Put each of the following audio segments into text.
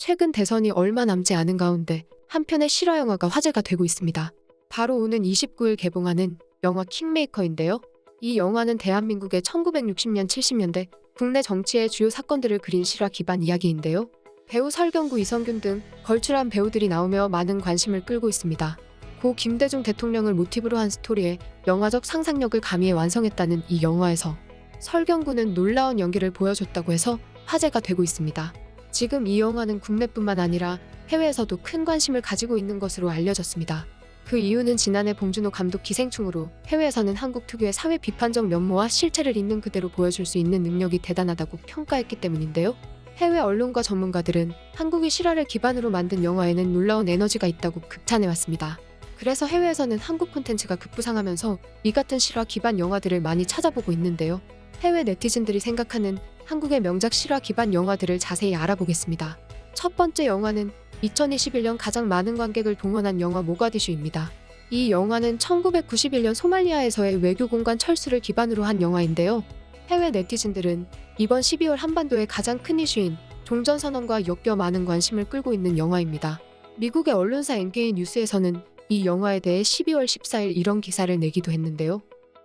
최근 대선이 얼마 남지 않은 가운데 한편의 실화 영화가 화제가 되고 있습니다. 바로 오는 29일 개봉하는 영화 킹메이커인데요. 이 영화는 대한민국의 1960년 70년대 국내 정치의 주요 사건들을 그린 실화 기반 이야기인데요. 배우 설경구, 이성균 등 걸출한 배우들이 나오며 많은 관심을 끌고 있습니다. 고 김대중 대통령을 모티브로 한 스토리에 영화적 상상력을 가미해 완성했다는 이 영화에서 설경구는 놀라운 연기를 보여줬다고 해서 화제가 되고 있습니다. 지금 이 영화는 국내뿐만 아니라 해외에서도 큰 관심을 가지고 있는 것으로 알려졌습니다. 그 이유는 지난해 봉준호 감독 기생충으로 해외에서는 한국 특유의 사회 비판적 면모와 실체를 있는 그대로 보여줄 수 있는 능력이 대단하다고 평가했기 때문인데요. 해외 언론과 전문가들은 한국이 실화를 기반으로 만든 영화에는 놀라운 에너지가 있다고 극찬해왔습니다. 그래서 해외에서는 한국 콘텐츠가 급부상하면서 이 같은 실화 기반 영화들을 많이 찾아보고 있는데요. 해외 네티즌들이 생각하는 한국의 명작 실화 기반 영화들을 자세히 알아보겠습니다. 첫 번째 영화는 2021년 가장 많은 관객을 동원한 영화 모가디슈입니다. 이 영화는 1991년 소말리아에서의 외교공간 철수를 기반으로 한 영화인데요. 해외 네티즌들은 이번 12월 한반도의 가장 큰 이슈인 종전선언과 엮여 많은 관심을 끌고 있는 영화입니다. 미국의 언론사 NK 뉴스에서는 이 영화에 대해 12월 14일 이런 기사를 내기도 했는데요.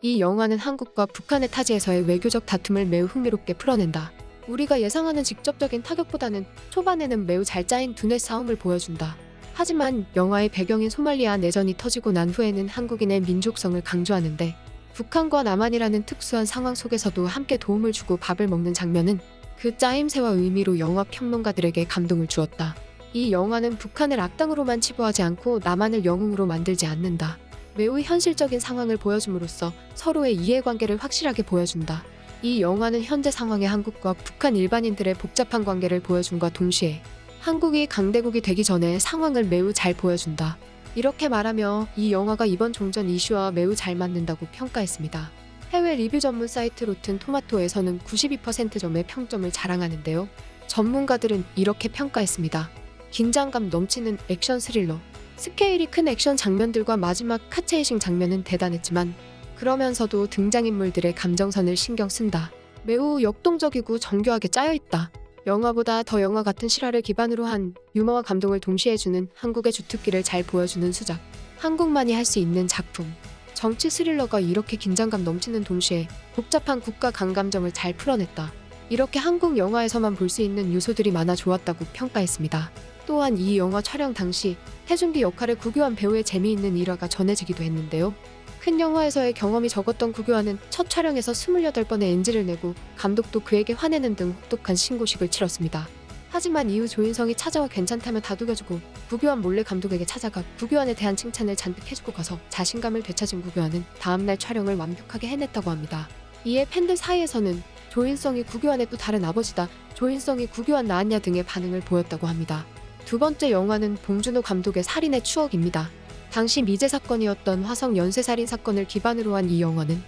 이 영화는 한국과 북한의 타지에서의 외교적 다툼을 매우 흥미롭게 풀어낸다. 우리가 예상하는 직접적인 타격보다는 초반에는 매우 잘 짜인 두뇌 싸움을 보여준다. 하지만 영화의 배경인 소말리아 내전이 터지고 난 후에는 한국인의 민족성을 강조하는데 북한과 남한이라는 특수한 상황 속에서도 함께 도움을 주고 밥을 먹는 장면은 그 짜임새와 의미로 영화 평론가들에게 감동을 주었다. 이 영화는 북한을 악당으로만 치부하지 않고 남한을 영웅으로 만들지 않는다. 매우 현실적인 상황을 보여줌으로써 서로의 이해관계를 확실하게 보여준다. 이 영화는 현재 상황의 한국과 북한 일반인들의 복잡한 관계를 보여줌과 동시에 한국이 강대국이 되기 전에 상황을 매우 잘 보여준다. 이렇게 말하며 이 영화가 이번 종전 이슈와 매우 잘 맞는다고 평가했습니다. 해외 리뷰 전문 사이트 로튼 토마토에서는 92%점의 평점을 자랑하는데요. 전문가들은 이렇게 평가했습니다. 긴장감 넘치는 액션 스릴러. 스케일이 큰 액션 장면들과 마지막 카체이싱 장면은 대단했지만 그러면서도 등장인물들의 감정선을 신경 쓴다. 매우 역동적이고 정교하게 짜여있다. 영화보다 더 영화 같은 실화를 기반으로 한 유머와 감동을 동시에 주는 한국의 주특기를 잘 보여주는 수작. 한국만이 할 수 있는 작품. 정치 스릴러가 이렇게 긴장감 넘치는 동시에 복잡한 국가 강감정을 잘 풀어냈다. 이렇게 한국 영화에서만 볼 수 있는 요소들이 많아 좋았다고 평가했습니다. 또한 이 영화 촬영 당시 태준기 역할을 구교한 배우의 재미있는 일화가 전해지기도 했는데요. 큰 영화에서의 경험이 적었던 구교환은 첫 촬영에서 28번의 NG를 내고 감독도 그에게 화내는 등 혹독한 신고식을 치렀습니다. 하지만 이후 조인성이 찾아와 괜찮다며 다독여주고 구교환 몰래 감독에게 찾아가 구교환에 대한 칭찬을 잔뜩 해주고 가서 자신감을 되찾은 구교환은 다음날 촬영을 완벽하게 해냈다고 합니다. 이에 팬들 사이에서는 조인성이 구교환의 또 다른 아버지다, 조인성이 구교환 낳았냐 등의 반응을 보였다고 합니다. 두 번째 영화는 봉준호 감독의 살인의 추억입니다. 당시 미제 사건이었던 화성 연쇄살인 사건을 기반으로 한 이 영화는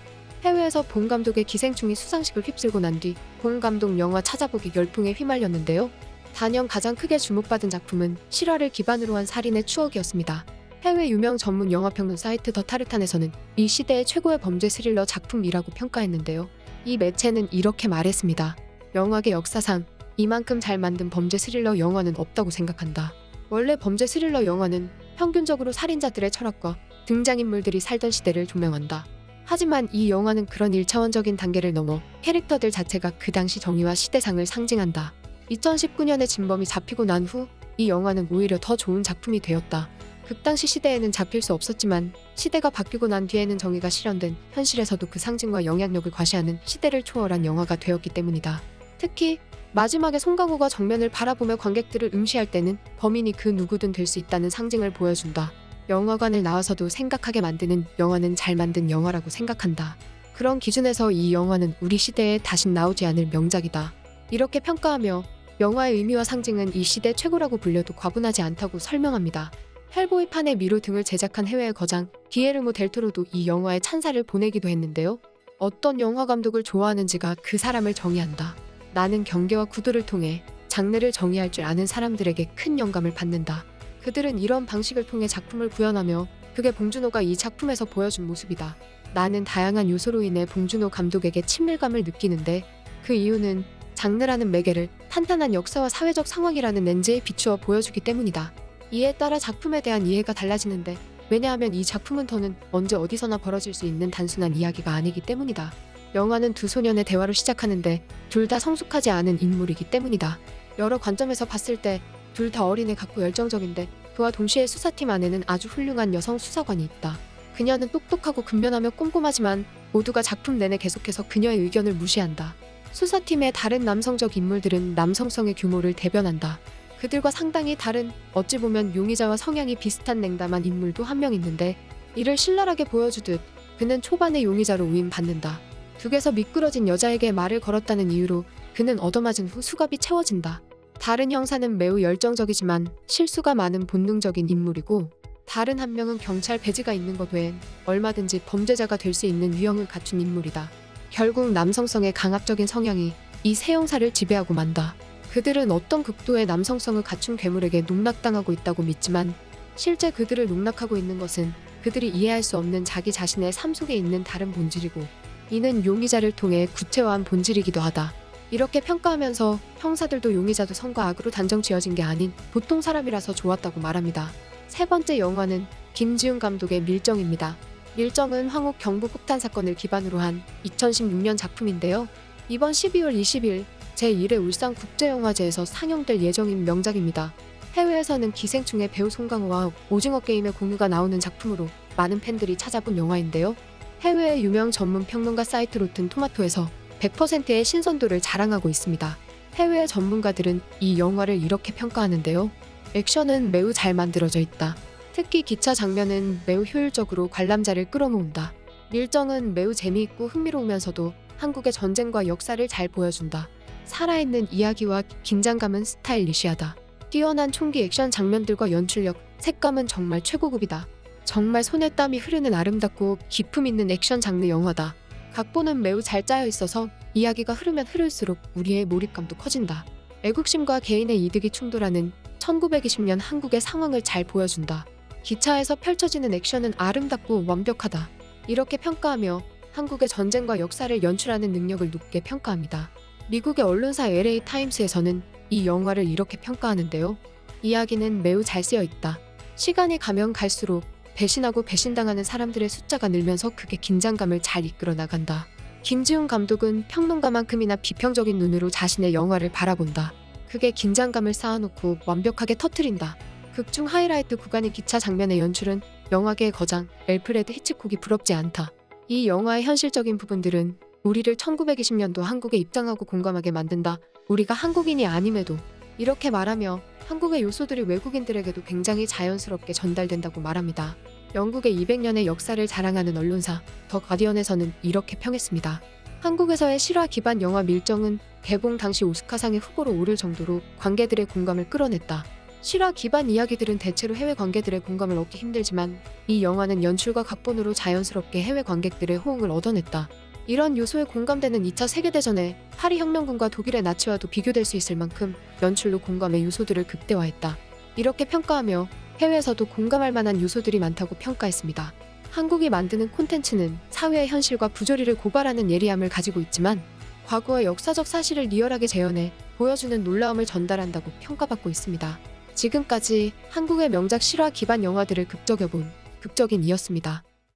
해외에서 봉 감독의 기생충이 수상식을 휩쓸고 난 뒤 봉 감독 영화 찾아보기 열풍에 휘말렸는데요. 단연 가장 크게 주목받은 작품은 실화를 기반으로 한 살인의 추억이었습니다. 해외 유명 전문 영화평론 사이트 더 타르탄에서는 이 시대의 최고의 범죄 스릴러 작품이라고 평가했는데요. 이 매체는 이렇게 말했습니다. 영화계 역사상 이만큼 잘 만든 범죄 스릴러 영화는 없다고 생각한다. 원래 범죄 스릴러 영화는 평균적으로 살인자들의 철학과 등장인물들이 살던 시대를 조명한다. 하지만 이 영화는 그런 1차원적인 단계를 넘어 캐릭터들 자체가 그 당시 정의와 시대상을 상징한다. 2019년에 진범이 잡히고 난 후 이 영화는 오히려 더 좋은 작품이 되었다. 극당시 시대에는 잡힐 수 없었지만 시대가 바뀌고 난 뒤에는 정의가 실현된 현실에서도 그 상징과 영향력을 과시하는 시대를 초월한 영화가 되었기 때문이다. 특히 마지막에 송강호가 정면을 바라보며 관객들을 응시할 때는 범인이 그 누구든 될 수 있다는 상징을 보여준다. 영화관을 나와서도 생각하게 만드는 영화는 잘 만든 영화라고 생각한다. 그런 기준에서 이 영화는 우리 시대에 다신 나오지 않을 명작이다. 이렇게 평가하며 영화의 의미와 상징은 이 시대 최고라고 불려도 과분하지 않다고 설명합니다. 헬보이 판의 미로 등을 제작한 해외의 거장 기에르모 델토로도 이 영화에 찬사를 보내기도 했는데요. 어떤 영화 감독을 좋아하는지가 그 사람을 정의한다. 나는 경계와 구도를 통해 장르를 정의할 줄 아는 사람들에게 큰 영감을 받는다. 그들은 이런 방식을 통해 작품을 구현하며 그게 봉준호가 이 작품에서 보여준 모습이다. 나는 다양한 요소로 인해 봉준호 감독에게 친밀감을 느끼는데 그 이유는 장르라는 매개를 탄탄한 역사와 사회적 상황이라는 렌즈에 비추어 보여주기 때문이다. 이에 따라 작품에 대한 이해가 달라지는데, 왜냐하면 이 작품은 더는 언제 어디서나 벌어질 수 있는 단순한 이야기가 아니기 때문이다. 영화는 두 소년의 대화로 시작하는데 둘 다 성숙하지 않은 인물이기 때문이다. 여러 관점에서 봤을 때 둘 다 어린애 같고 열정적인데, 그와 동시에 수사팀 안에는 아주 훌륭한 여성 수사관이 있다. 그녀는 똑똑하고 근면하며 꼼꼼하지만 모두가 작품 내내 계속해서 그녀의 의견을 무시한다. 수사팀의 다른 남성적 인물들은 남성성의 규모를 대변한다. 그들과 상당히 다른, 어찌 보면 용의자와 성향이 비슷한 냉담한 인물도 한 명 있는데, 이를 신랄하게 보여주듯 그는 초반에 용의자로 위임받는다. 둑에서 미끄러진 여자에게 말을 걸었다는 이유로 그는 얻어맞은 후 수갑이 채워진다. 다른 형사는 매우 열정적이지만 실수가 많은 본능적인 인물이고, 다른 한 명은 경찰 배지가 있는 것 외엔 얼마든지 범죄자가 될 수 있는 유형을 갖춘 인물이다. 결국 남성성의 강압적인 성향이 이 세 형사를 지배하고 만다. 그들은 어떤 극도의 남성성을 갖춘 괴물에게 농락당하고 있다고 믿지만, 실제 그들을 농락하고 있는 것은 그들이 이해할 수 없는 자기 자신의 삶 속에 있는 다른 본질이고, 이는 용의자를 통해 구체화한 본질이기도 하다. 이렇게 평가하면서 형사들도 용의자도 선과 악으로 단정 지어진 게 아닌 보통 사람이라서 좋았다고 말합니다. 세 번째 영화는 김지훈 감독의 밀정입니다. 밀정은 황옥 경부 폭탄 사건을 기반으로 한 2016년 작품인데요. 이번 12월 20일 제1회 울산국제영화제에서 상영될 예정인 명작입니다. 해외에서는 기생충의 배우 송강호와 오징어 게임의 공유가 나오는 작품으로 많은 팬들이 찾아본 영화인데요. 해외의 유명 전문 평론가 사이트 로튼 토마토에서 100%의 신선도를 자랑하고 있습니다. 해외의 전문가들은 이 영화를 이렇게 평가하는데요. 액션은 매우 잘 만들어져 있다. 특히 기차 장면은 매우 효율적으로 관람자를 끌어모은다. 밀정은 매우 재미있고 흥미로우면서도 한국의 전쟁과 역사를 잘 보여준다. 살아있는 이야기와 긴장감은 스타일리시하다. 뛰어난 총기 액션 장면들과 연출력, 색감은 정말 최고급이다. 정말 손에 땀이 흐르는 아름답고 기품 있는 액션 장르 영화다. 각본은 매우 잘 짜여 있어서 이야기가 흐르면 흐를수록 우리의 몰입감도 커진다. 애국심과 개인의 이득이 충돌하는 1920년 한국의 상황을 잘 보여준다. 기차에서 펼쳐지는 액션은 아름답고 완벽하다. 이렇게 평가하며 한국의 전쟁과 역사를 연출하는 능력을 높게 평가합니다. 미국의 언론사 LA 타임스에서는 이 영화를 이렇게 평가하는데요. 이야기는 매우 잘 쓰여 있다. 시간이 가면 갈수록 배신하고 배신당하는 사람들의 숫자가 늘면서 그게 긴장감을 잘 이끌어 나간다. 김지훈 감독은 평론가만큼이나 비평적인 눈으로 자신의 영화를 바라본다. 그게 긴장감을 쌓아놓고 완벽하게 터트린다. 극중 하이라이트 구간의 기차 장면의 연출은 영화계의 거장 알프레드 히치콕이 부럽지 않다. 이 영화의 현실적인 부분들은 우리를 1920년도 한국에 입장하고 공감하게 만든다. 우리가 한국인이 아님에도 이렇게 말하며 한국의 요소들이 외국인들에게도 굉장히 자연스럽게 전달된다고 말합니다. 영국의 200년의 역사를 자랑하는 언론사 더 가디언에서는 이렇게 평했습니다. 한국에서의 실화 기반 영화 밀정은 개봉 당시 오스카상의 후보로 오를 정도로 관객들의 공감을 끌어냈다. 실화 기반 이야기들은 대체로 해외 관객들의 공감을 얻기 힘들지만 이 영화는 연출과 각본으로 자연스럽게 해외 관객들의 호응을 얻어냈다. 이런 요소에 공감되는 2차 세계대전의 파리 혁명군과 독일의 나치와도 비교될 수 있을 만큼 연출로 공감의 요소들을 극대화했다. 이렇게 평가하며 해외에서도 공감할 만한 요소들이 많다고 평가했습니다. 한국이 만드는 콘텐츠는 사회의 현실과 부조리를 고발하는 예리함을 가지고 있지만 과거의 역사적 사실을 리얼하게 재현해 보여주는 놀라움을 전달한다고 평가받고 있습니다. 지금까지 한국의 명작 실화 기반 영화들을 극적여본 극적인이었습니다.